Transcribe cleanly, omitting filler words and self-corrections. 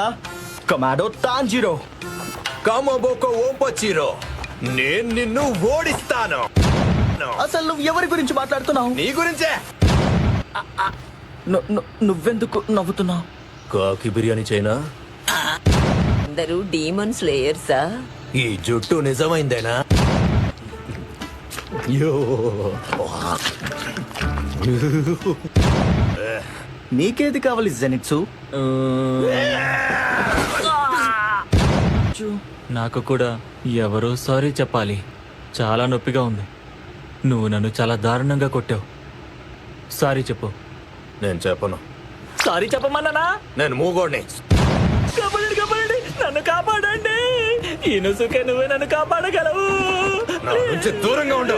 కదా, కమాడో తాంజిరో. కామబోకో ఓంపచ్చిరో, నేను నిన్ను ఓడిస్తాను. అసలు నువ్వు ఎవరి గురించి మాట్లాడుతున్నావు? నీ గురించే. నువ్వెందుకు నవ్వుతున్నావు? కాకి బిర్యానీ చైనా. అందరూ డీమన్ స్లేయర్సా? ఈ జుట్టు నిజమైందేనా? యో. నీకేది కావాలి జెనిట్సు? నాకు కూడా ఎవరో సారీ చెప్పాలి. చాలా నొప్పిగా ఉంది. నువ్వు నన్ను చాలా దారుణంగా కొట్టావు. సారీ చెప్పు. నేను చెప్పను. సారీ చెప్పమన్నానా? నేను మూగోడిని. కాపాడండి, కాపాడండి, నన్ను కాపాడండి. ఇనుసుకే నువ్వే నన్ను కాపాడగలవు. నా నుంచి దూరంగా ఉండు.